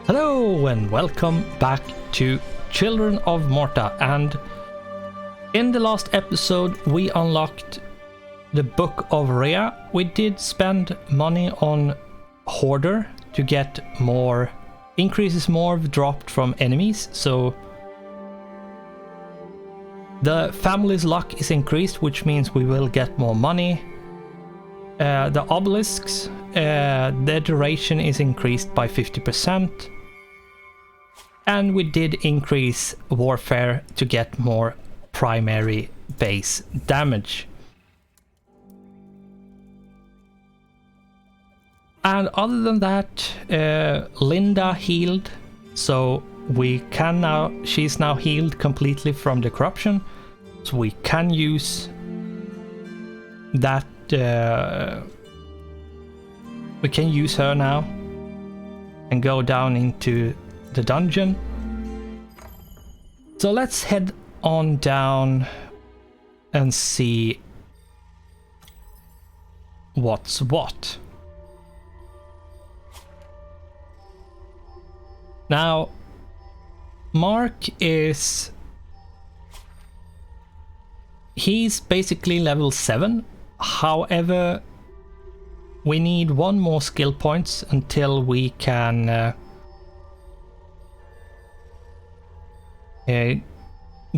Hello and welcome back to Children of Morta, and in the last episode we unlocked the Book of Rhea. We did spend money on Hoarder to get more increases more dropped from enemies, so the family's luck is increased, which means we will get more money. The obelisks, their duration is increased by 50%. And we did increase warfare to get more primary base damage. And other than that, Linda healed, so we can now, she's now healed completely from the corruption, so we can use that, we can use her now and go down into the dungeon. So let's head on down and see what's what. Now, Mark is... he's basically level 7. However, we need one more skill points until we can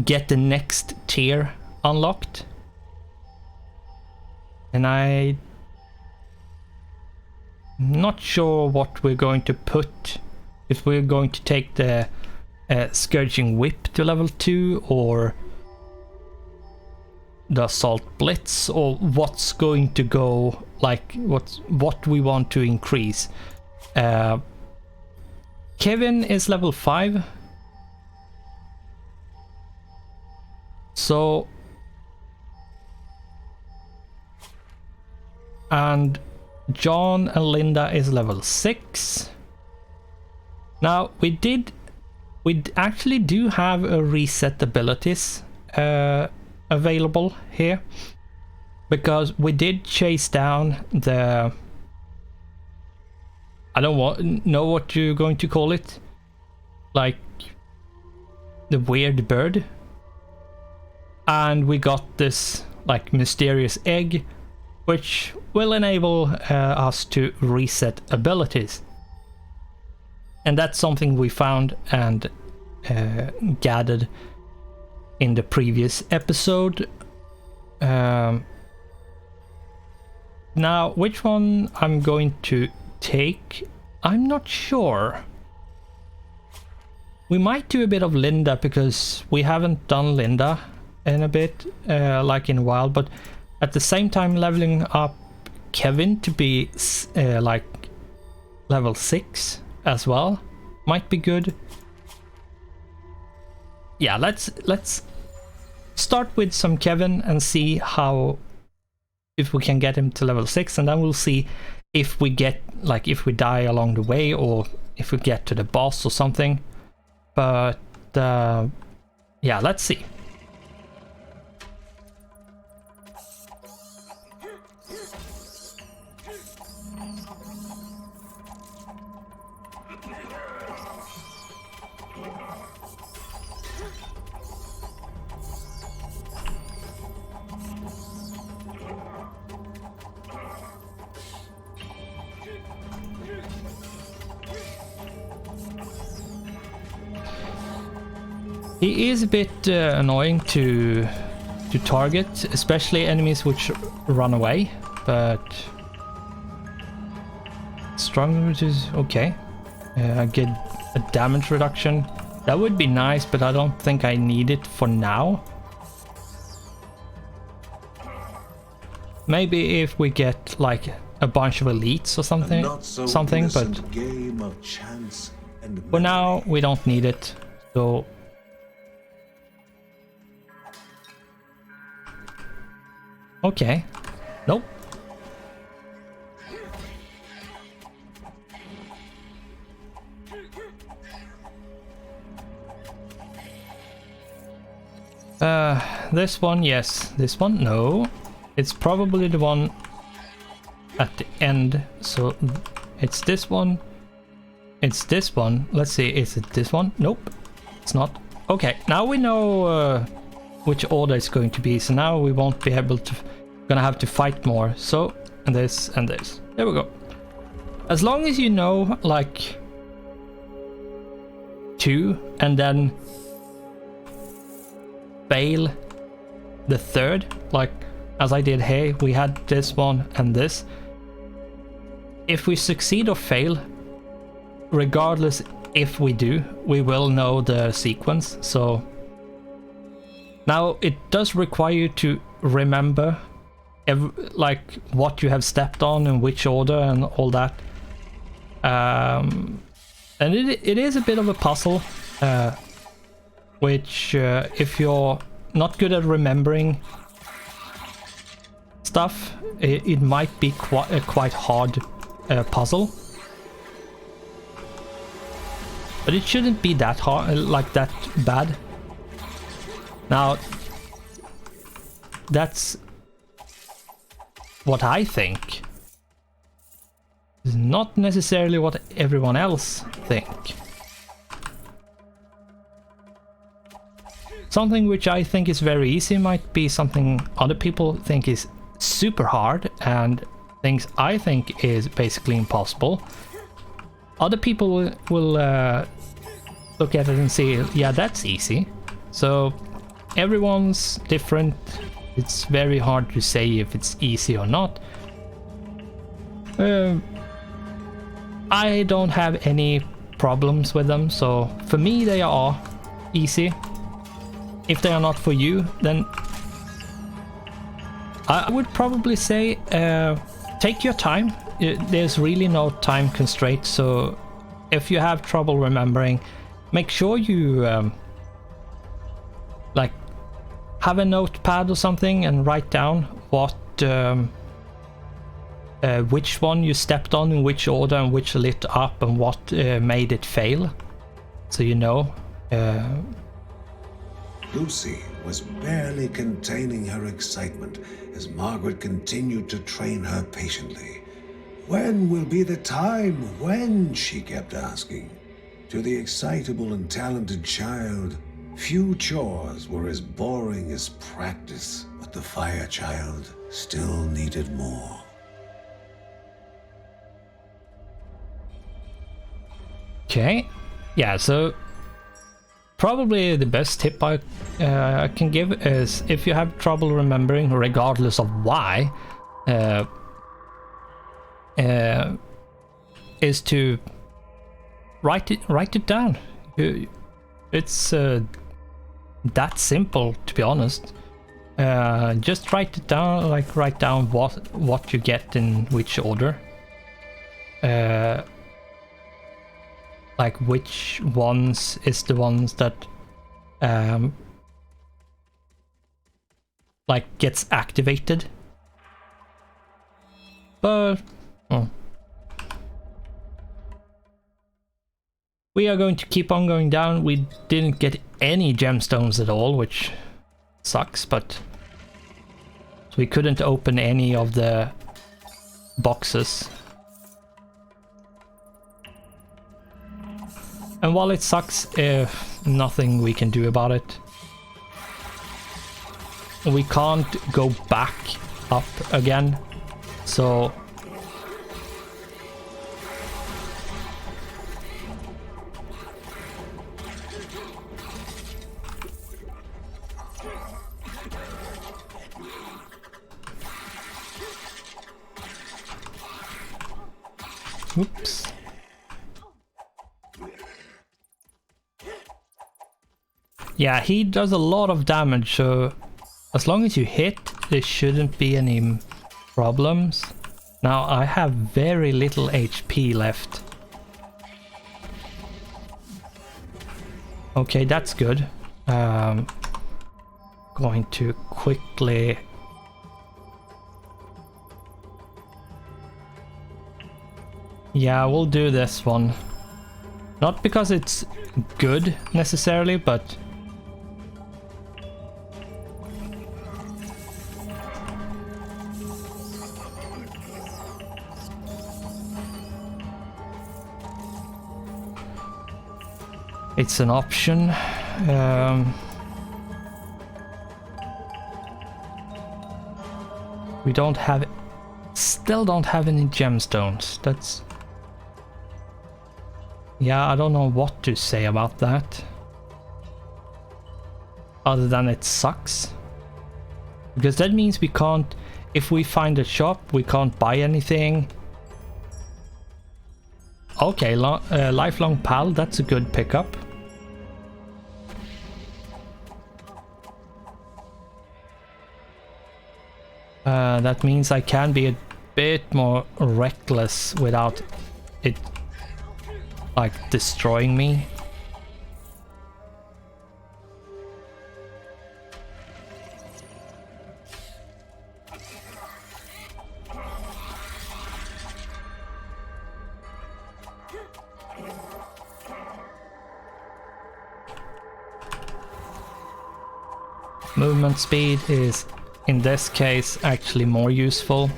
get the next tier unlocked. And I'm not sure what we're going to put, if we're going to take the Scourging Whip to level 2 or the Assault Blitz, or what's going to go, like what we want to increase. Kevin is level 5. So, and John and Linda is level 6. Now we actually do have a reset abilities available here, because we did chase down the, I don't know what you're going to call it, like the weird bird. And we got this like mysterious egg, which will enable us to reset abilities. And that's something we found and gathered in the previous episode. Now, which one I'm going to take, I'm not sure. We might do a bit of Linda, because we haven't done Linda in a bit, like in a while, but at the same time leveling up Kevin to be like level 6 as well might be good. Yeah, let's start with some Kevin and see how, if we can get him to level 6, and then we'll see if we get, like, if we die along the way or if we get to the boss or something. But yeah, let's see. He is a bit annoying to target, especially enemies which run away, but strong, which is okay. I get a damage reduction. That would be nice, but I don't think I need it for now. Maybe if we get like a bunch of elites or something, but game of chance and for now we don't need it. So okay, nope. This one, yes. This one, no. It's probably the one at the end. So it's this one it's this one. Let's see, is it this one? Nope, it's not. Okay, now we know which order it's going to be, so now we won't be able to, gonna have to fight more. So, and this and this. There we go. As long as you know, like, 2 and then fail the third, like as I did here, we had this one and this. If we succeed or fail, regardless if we do, we will know the sequence. So now it does require you to remember like what you have stepped on in which order and all that. And it is a bit of a puzzle, which if you're not good at remembering stuff, it might be quite hard puzzle. But it shouldn't be that hard, like that bad. Now, that's what I think. It's not necessarily what everyone else think. Something which I think is very easy might be something other people think is super hard, and things I think is basically impossible. Other people will look at it and say, yeah, that's easy. So everyone's different. It's very hard to say if it's easy or not. I don't have any problems with them, so for me they are easy. If they are not for you, then I would probably say take your time. There's really no time constraint, so if you have trouble remembering, make sure you like have a notepad or something and write down what which one you stepped on in which order and which lit up and what made it fail, so you know. Lucy was barely containing her excitement as Margaret continued to train her patiently. When will be the time? When? She kept asking. To the excitable and talented child, few chores were as boring as practice, but the fire child still needed more. Okay, yeah, so probably the best tip I can give is, if you have trouble remembering, regardless of why, is to write it down. It's that simple, to be honest. Just write it down, like write down what you get in which order. Like which ones is the ones that like gets activated. But we are going to keep on going down. We didn't get any gemstones at all, which sucks, but we couldn't open any of the boxes. And while it sucks, nothing we can do about it. We can't go back up again, so oops. Yeah, he does a lot of damage, so as long as you hit, there shouldn't be any problems. Now I have very little HP left. Okay, that's good. Going to quickly... Yeah, we'll do this one. Not because it's good necessarily, but... It's an option. We don't have... Still don't have any gemstones. That's... Yeah, I don't know what to say about that. Other than it sucks. Because that means we can't... If we find a shop, we can't buy anything. Okay, lifelong pal, that's a good pickup. That means I can be a bit more reckless without it, like, destroying me. Movement speed is, in this case, actually more useful.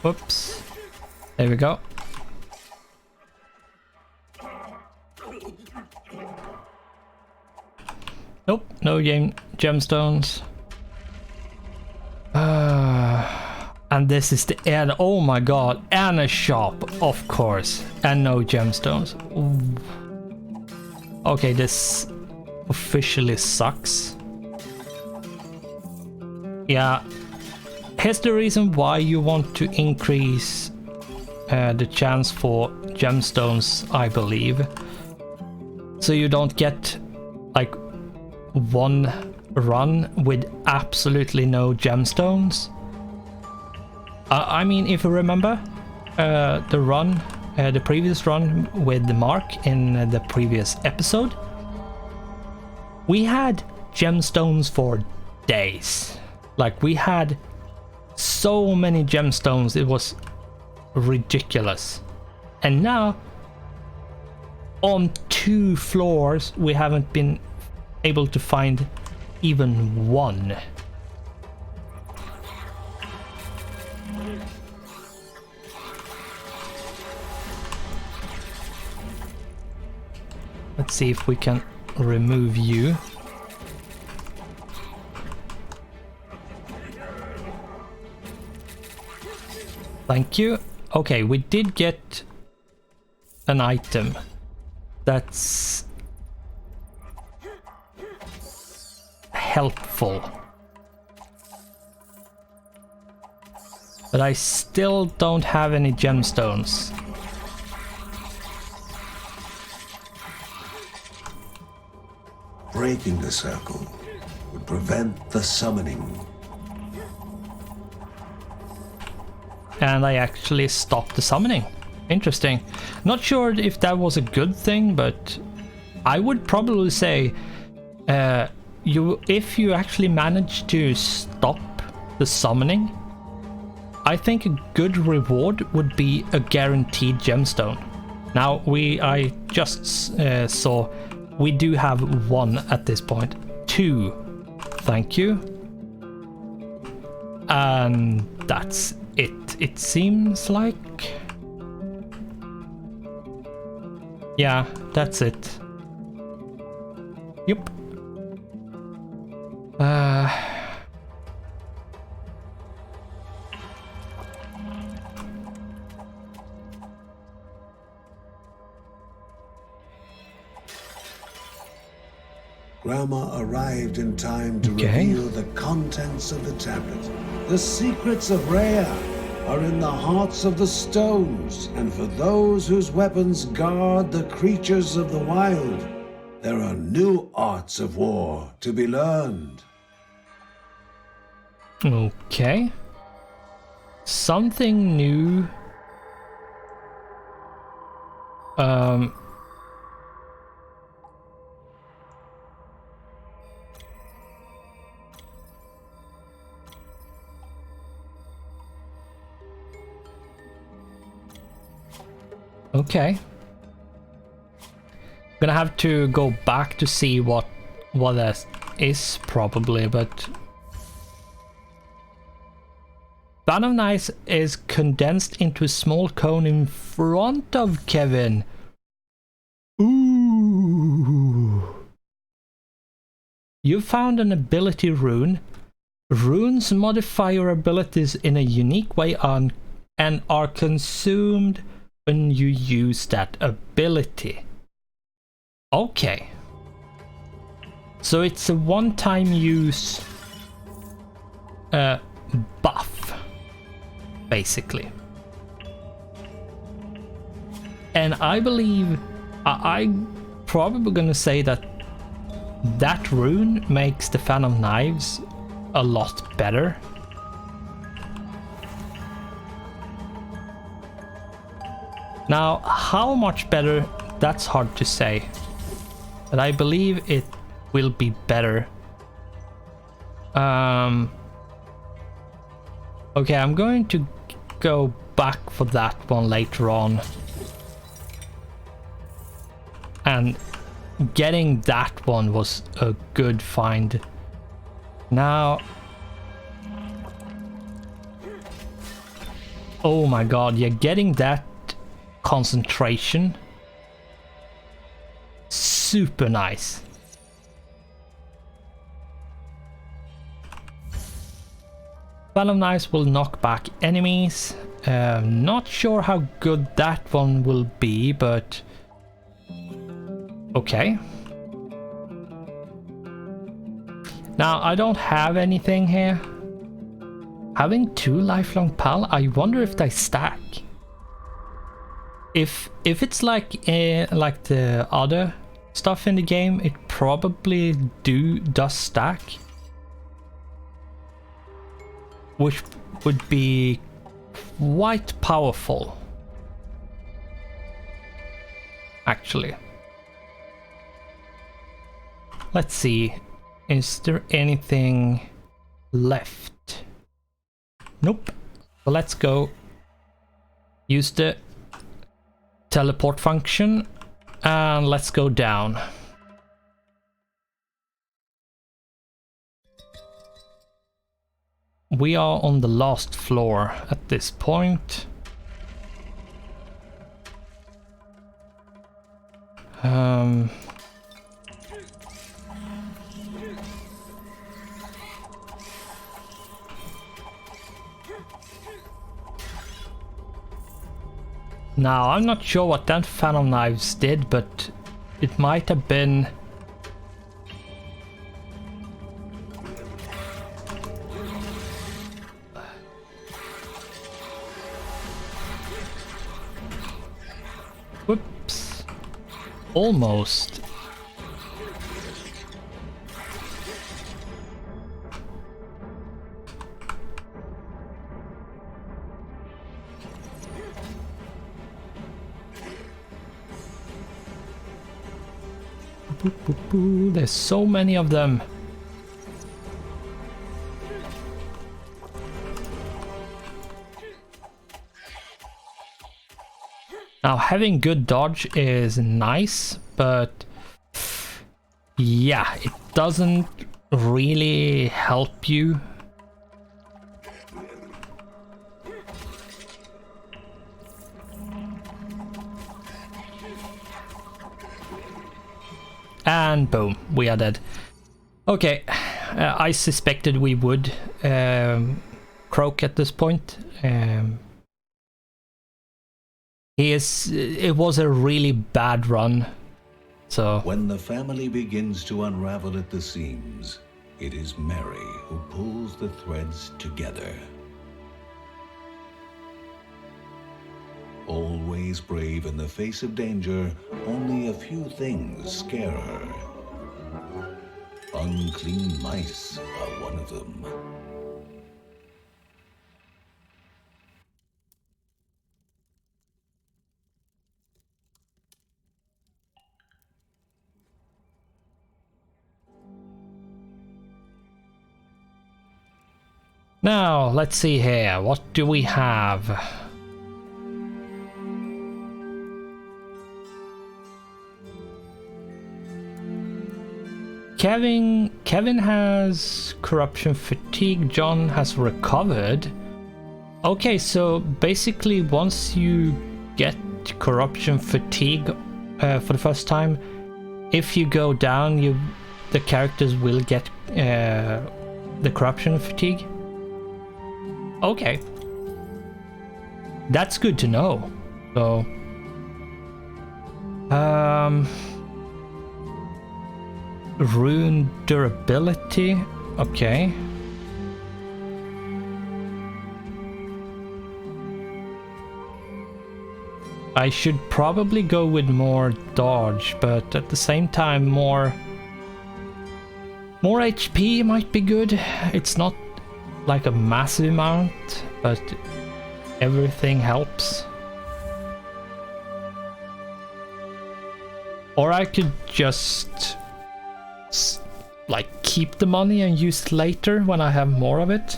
Whoops. There we go. Nope, no gemstones. And this is the end. Oh my god, and a shop, of course. And no gemstones. Ooh. Okay, this officially sucks. Yeah. Here's the reason why you want to increase the chance for gemstones, I believe. So you don't get like one run with absolutely no gemstones. I mean, if you remember the previous run with the Mark in the previous episode, we had gemstones for days. Like, we had so many gemstones, it was ridiculous. And now, on 2 floors, we haven't been able to find even one. Let's see if we can remove you. Thank you. Okay, we did get an item. That's helpful. But I still don't have any gemstones. Breaking the circle would prevent the summoning. And I actually stopped the summoning. Interesting. Not sure if that was a good thing, but I would probably say if you actually manage to stop the summoning, I think a good reward would be a guaranteed gemstone. Now I just saw we do have 1 at this point. 2. Thank you. And that's it. It seems like... Yeah, that's it. Yep. Grandma arrived in time to reveal the contents of the tablet. The secrets of Rhea are in the hearts of the stones, and for those whose weapons guard the creatures of the wild, there are new arts of war to be learned. Okay. Something new. Okay. Gonna have to go back to see what that is probably, but Fan of Knives is condensed into a small cone in front of Kevin. Ooh. You found an ability rune. Runes modify your abilities in a unique way and are consumed when you use that ability. Okay. So it's a one-time use buff, basically. And I believe I'm probably gonna say that that rune makes the Fan of Knives a lot better. Now, how much better, that's hard to say. But I believe it will be better. Okay, I'm going to go back for that one later on. And getting that one was a good find. Now... oh my god, yeah, getting that concentration. Super nice. Fan of Knives will knock back enemies. Not sure how good that one will be, but... okay. Now, I don't have anything here. Having 2 lifelong pal, I wonder if they stack. If it's like the other stuff in the game, it probably does stack. Which would be quite powerful. Actually. Let's see. Is there anything left? Nope. So let's go use the teleport function and let's go down. We are on the last floor at this point. Now, I'm not sure what that Fan of Knives did, but it might have been... whoops. Almost. There's so many of them. Now, having good dodge is nice, but yeah, it doesn't really help you. And boom, we are dead. Okay, I suspected we would croak at this point. It was a really bad run, so... When the family begins to unravel at the seams, it is Mary who pulls the threads together. Always brave in the face of danger, only a few things scare her. Unclean mice are one of them. Now, let's see here. What do we have? Kevin has corruption fatigue. John has recovered. Okay, so basically once you get corruption fatigue for the first time, if you go down, the characters will get the corruption fatigue. Okay, that's good to know. So rune durability. Okay. I should probably go with more dodge, but at the same time more HP might be good. It's not like a massive amount, but everything helps. Or I could just like keep the money and use it later when I have more of it.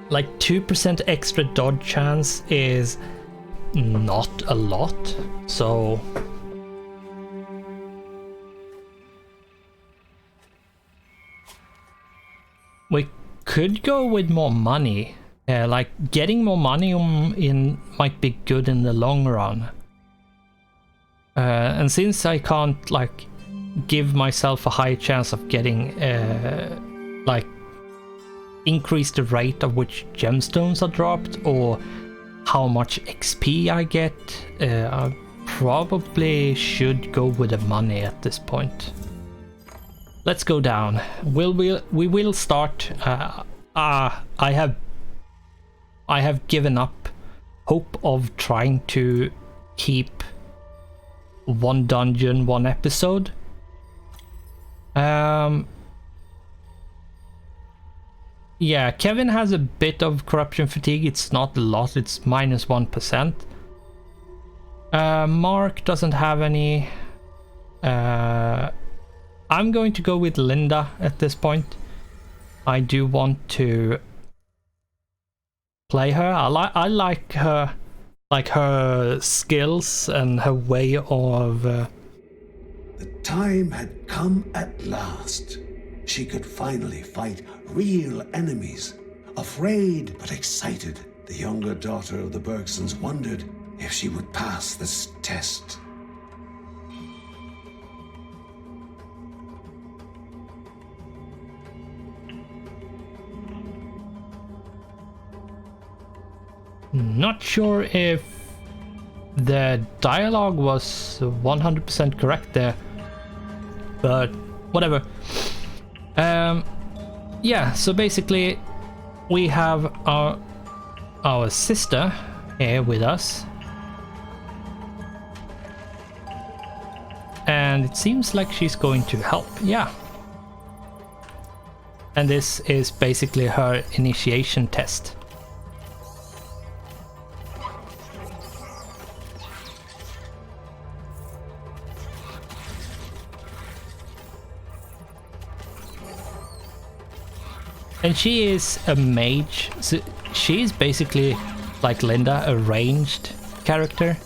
Like 2% extra dodge chance is not a lot, so we could go with more money. Like getting more money in might be good in the long run. And since I can't like give myself a high chance of getting like increase the rate of which gemstones are dropped or how much XP I get, I probably should go with the money at this point. Let's go down. We will start. I have given up hope of trying to keep one dungeon, one episode. Yeah, Kevin has a bit of corruption fatigue. It's not a lot, it's -1%. Mark doesn't have any. I'm going to go with Linda at this point. I do want to play her. I like her, like her skills and her way of... The time had come at last. She could finally fight real enemies. Afraid but excited, the younger daughter of the Bergsons wondered if she would pass this test. Not sure if the dialogue was 100% correct there, but whatever. Yeah, so basically we have our sister here with us, and it seems like she's going to help. Yeah, and this is basically her initiation test. And she is a mage, so she's basically like Linda, a ranged character.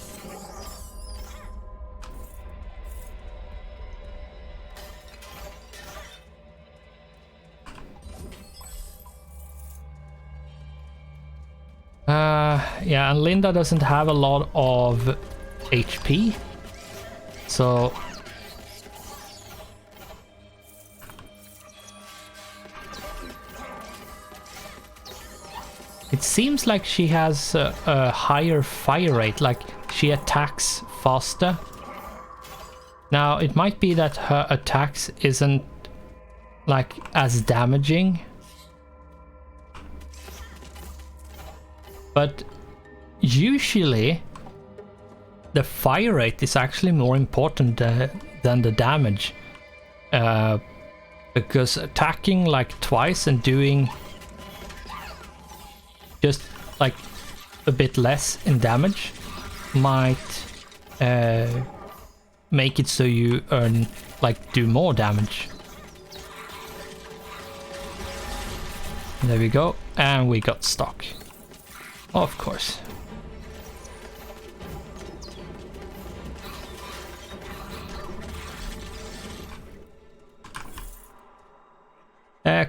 Yeah, and Linda doesn't have a lot of HP, so it seems like she has a higher fire rate, like she attacks faster. Now, it might be that her attacks isn't like as damaging, but usually the fire rate is actually more important than the damage, because attacking like twice and doing just like a bit less in damage might make it so you do more damage. There we go, and we got stuck, of course.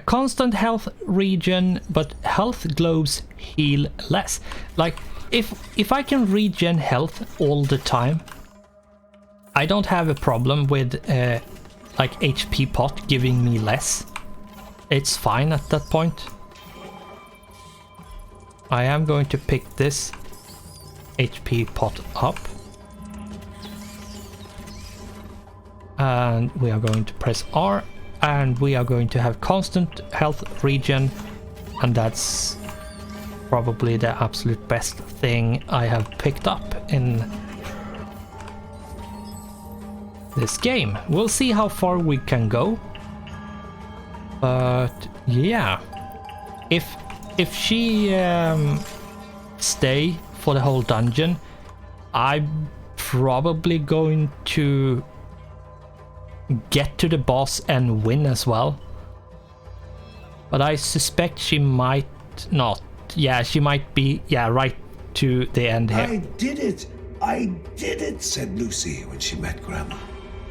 Constant health regen, but health globes heal less. Like, if I can regen health all the time, I don't have a problem with like HP pot giving me less. It's fine at that point. I am going to pick this HP pot up. And we are going to press R, and we are going to have constant health regen, and that's probably the absolute best thing I have picked up in this game. We'll see how far we can go. But yeah, if she stay for the whole dungeon, I'm probably going to get to the boss and win as well. But I suspect she might not. Yeah, she might be, yeah, right to the end here. I did it, said Lucy when she met Grandma.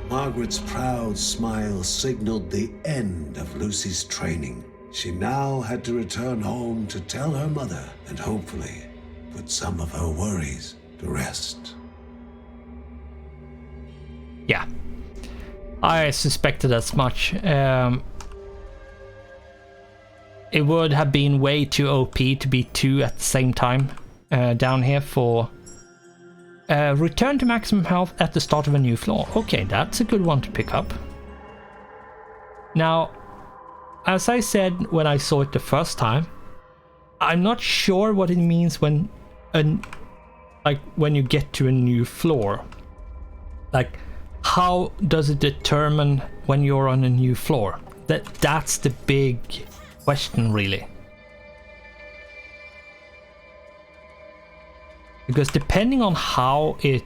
Margaret's proud smile signaled the end of Lucy's training. She now had to return home to tell her mother and hopefully put some of her worries to rest. Yeah, I suspected as much. It would have been way too OP to be two at the same time down here for return to maximum health at the start of a new floor. Okay, that's a good one to pick up. Now, as I said when I saw it the first time, I'm not sure what it means when when you get to a new floor. Like, how does it determine when you're on a new floor? That's the big question, really. Because depending on how it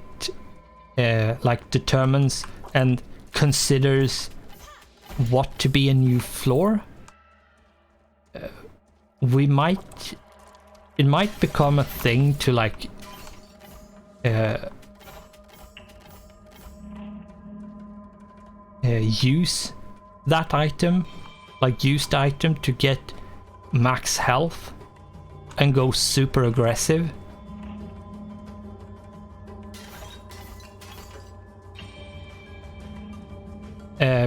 like determines and considers what to be a new floor, it might become a thing to like use that item, like use the item to get max health and go super aggressive.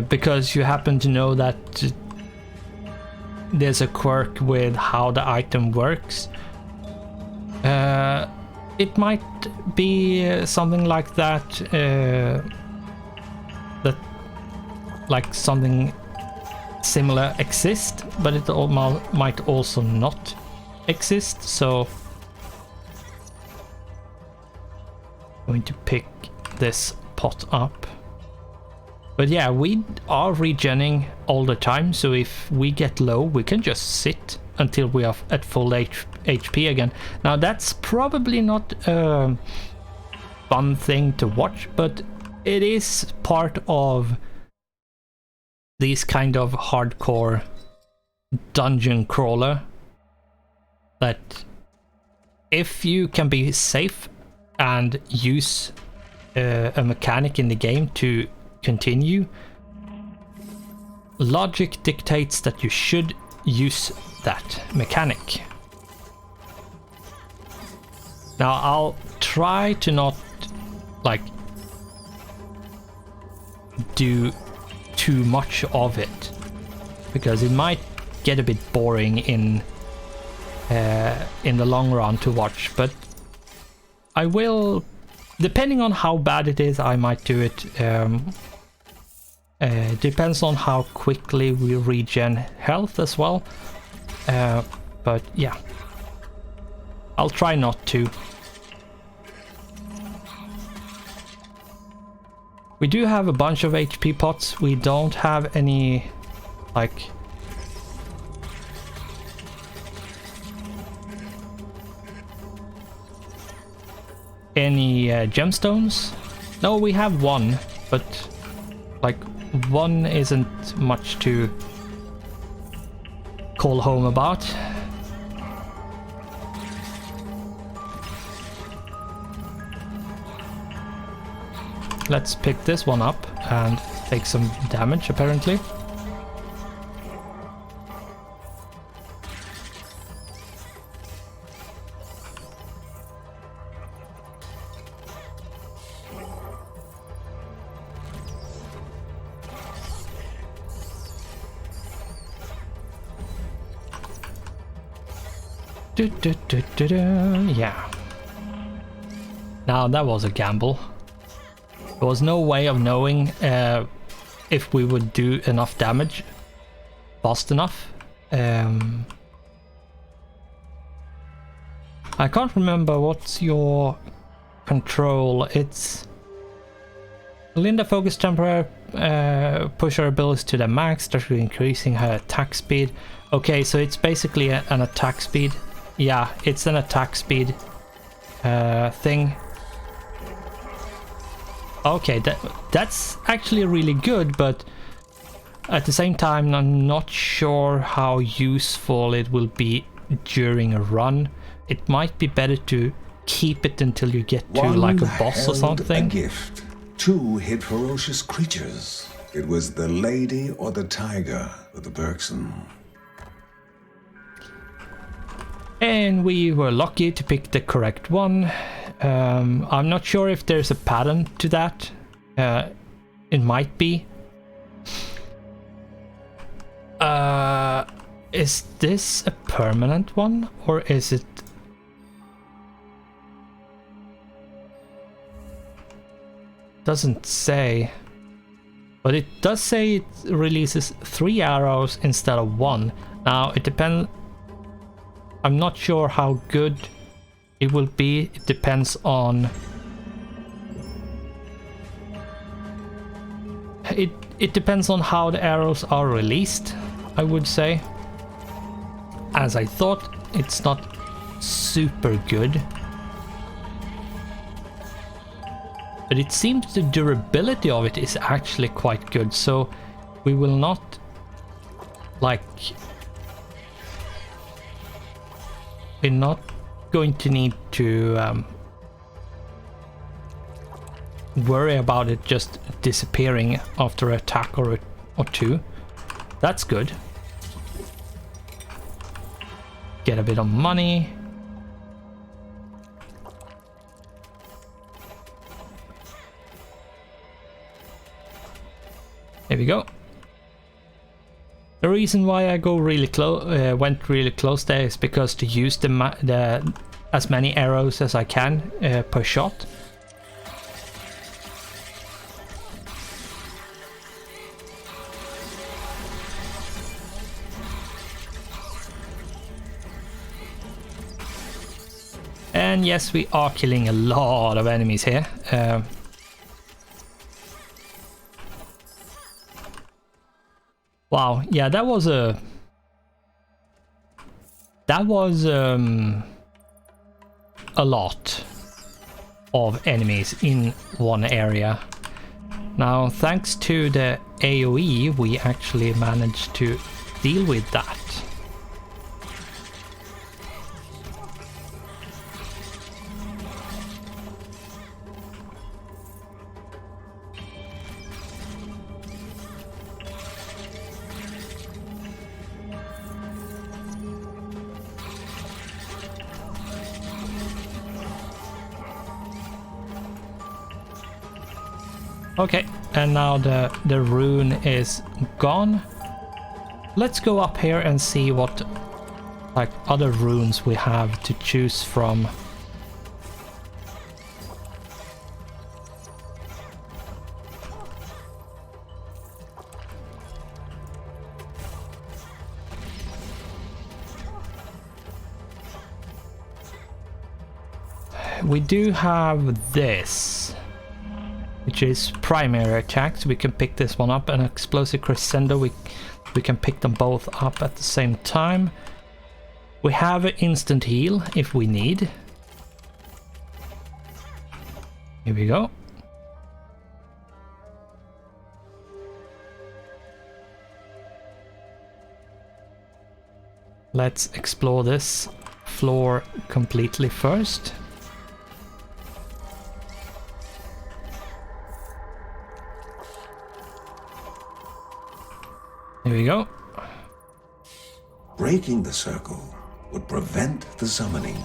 Because you happen to know that there's a quirk with how the item works. It might be something like that, that like something similar exists, but it might also not exist. So I'm going to pick this pot up. But yeah, we are regenning all the time, so if we get low, we can just sit until we are at full HP again. Now that's probably not a fun thing to watch, but it is part of these kind of hardcore dungeon crawler, that if you can be safe and use a mechanic in the game to continue, logic dictates that you should use that mechanic. Now I'll try to not like do too much of it, because it might get a bit boring in the long run to watch, but I will, depending on how bad it is, I might do it. Depends on how quickly we regen health as well. But yeah, I'll try not to. We do have a bunch of HP pots. We don't have any, like, any gemstones. No, we have one, but like one isn't much to call home about. Let's pick this one up and take some damage, apparently. Yeah. Now that was a gamble. There was no way of knowing if we would do enough damage fast enough. I can't remember what's your control. It's Linda focus temporary, push her abilities to the max, thus increasing her attack speed. Okay, so it's basically an attack speed. Yeah, it's an attack speed thing. Okay, that's actually really good, but at the same time I'm not sure how useful it will be during a run. It might be better to keep it until you get to like a boss or something. A gift. Two hid ferocious creatures. It was the lady or the tiger of the Bergsons. And we were lucky to pick the correct one. I'm not sure if there's a pattern to that. It might be. Is this a permanent one or is it? Doesn't say, but it does say it releases 3 arrows instead of 1. Now it depends. I'm not sure how good it will be. It depends on it depends on how the arrows are released, I would say. As I thought, it's not super good. But it seems the durability of it is actually quite good, so we will not like... We're not going to need to worry about it just disappearing after an attack or two. That's good. Get a bit of money. There we go. The reason why I go really close, went really close there, is because to use the as many arrows as I can per shot. And yes, we are killing a lot of enemies here. Wow, yeah, that was a lot of enemies in one area. Now, thanks to the AoE, we actually managed to deal with that. Okay, and now the rune is gone. Let's go up here and see what like other runes we have to choose from. We do have this, which is primary attacks. We can pick this one up, and explosive crescendo, we can pick them both up at the same time. We have an instant heal if we need. Here we go. Let's explore this floor completely first. Here we go. Breaking the circle would prevent the summoning.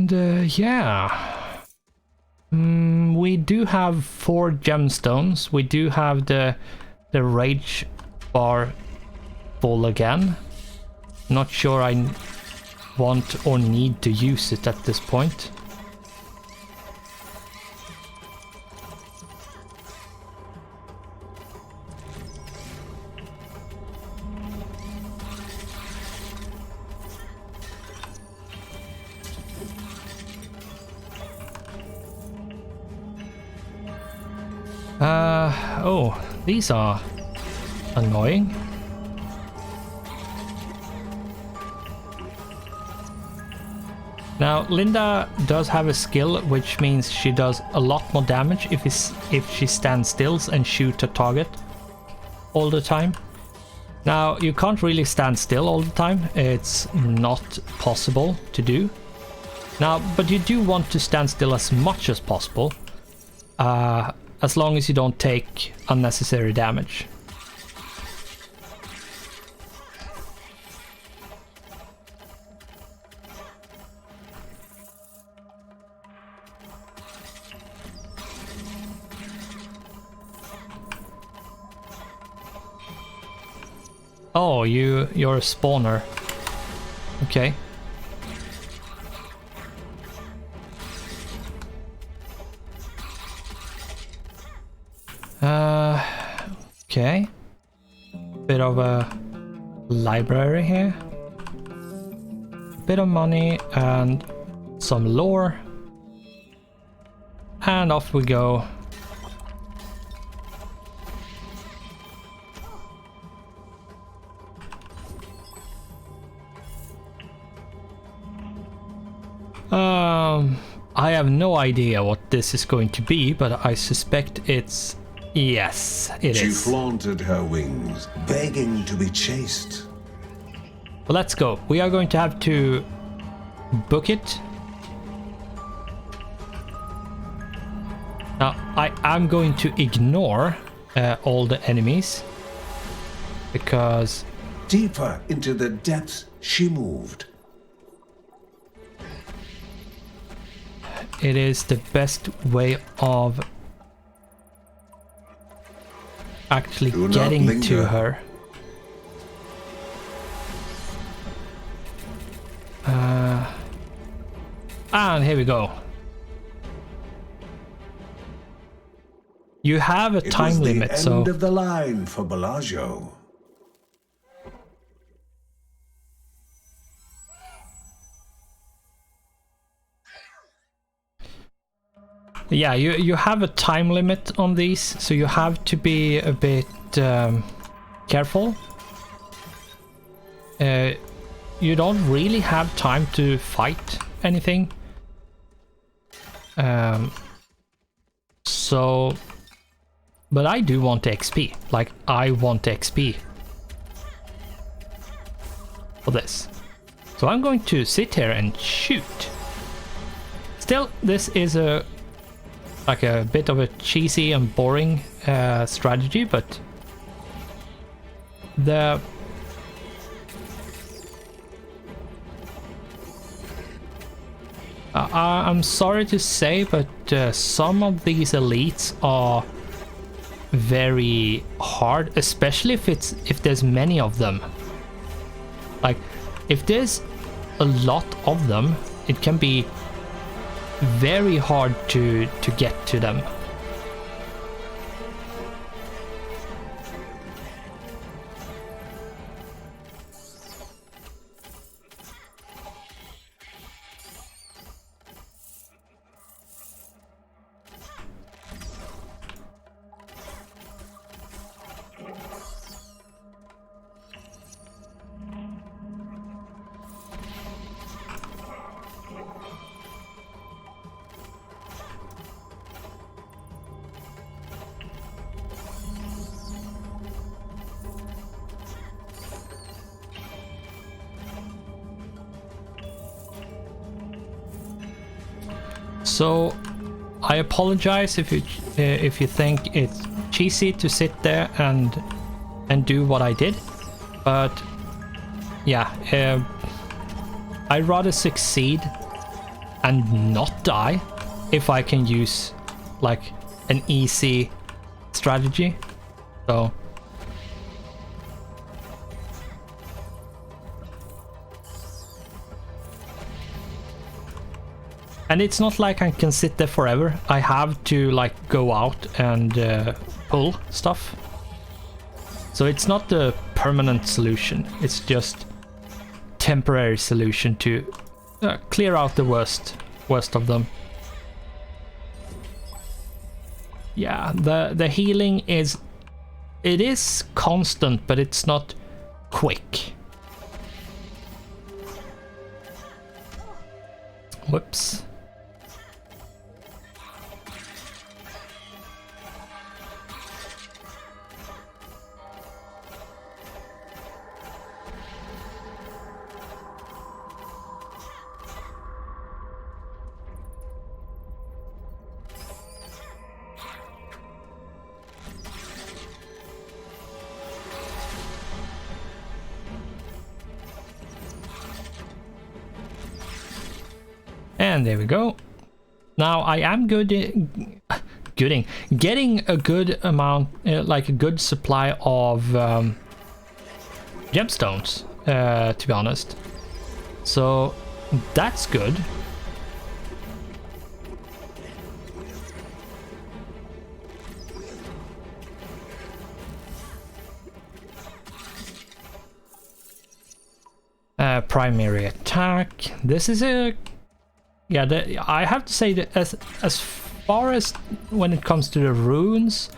And yeah, we do have 4 gemstones. We do have the rage bar full again. Not sure I want or need to use it at this point. Oh, these are annoying. Now, Linda does have a skill, which means she does a lot more damage if she stands still and shoots a target all the time. Now, you can't really stand still all the time. It's not possible to do. Now, but you do want to stand still as much as possible. As long as you don't take unnecessary damage. Oh, you're a spawner. Okay. Okay. Bit of a library here. Bit of money and some lore. And off we go. I have no idea what this is going to be, but I suspect it's... Yes, it She is. She flaunted her wings, begging to be chased. Well, let's go. We are going to have to book it. Now, I am going to ignore all the enemies. Because... Deeper into the depths she moved. It is the best way of actually getting to her. And here we go. You have a time limit, so... It was the end of the line for Bellagio. Yeah, you have a time limit on these, so you have to be a bit careful. You don't really have time to fight anything. So... But I do want the XP. Like, I want the XP for this. So I'm going to sit here and shoot. Still, this is a... like a bit of a cheesy and boring strategy, but the I'm sorry to say, but some of these elites are very hard, especially if there's many of them. Like, if there's a lot of them, it can be very hard to get to them. So I apologize if you think it's cheesy to sit there and do what I did, but yeah, I'd rather succeed and not die if I can use like an easy strategy. So and it's not like I can sit there forever. I have to like go out and pull stuff. So it's not the permanent solution. It's just temporary solution to clear out the worst of them. Yeah, the healing is constant, but it's not quick. Whoops. And there we go. Now I am getting a good amount, like a good supply of gemstones, to be honest. So that's good. Primary attack. This is a I have to say that as far as when it comes to the runes,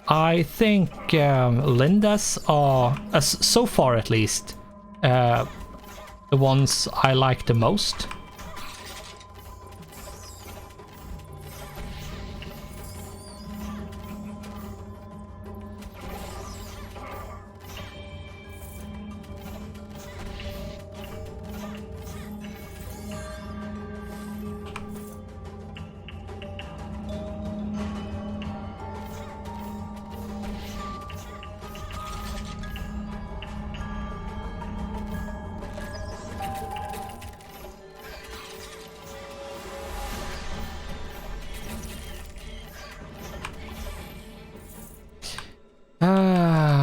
I think Linda's are, so far at least, the ones I like the most.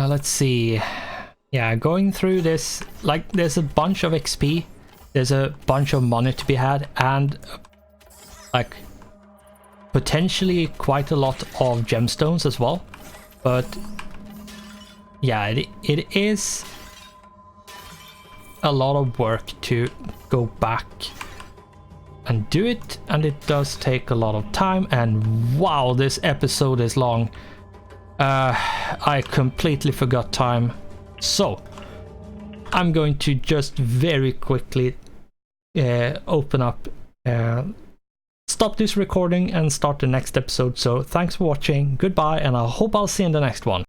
Let's see. Yeah, going through this, like, there's a bunch of XP, there's a bunch of money to be had, and like potentially quite a lot of gemstones as well. But yeah, it is a lot of work to go back and do it, and it does take a lot of time. And wow, this episode is long. I completely forgot time, so I'm going to just very quickly open up, stop this recording and start the next episode. So thanks for watching, goodbye, and I hope I'll see you in the next one.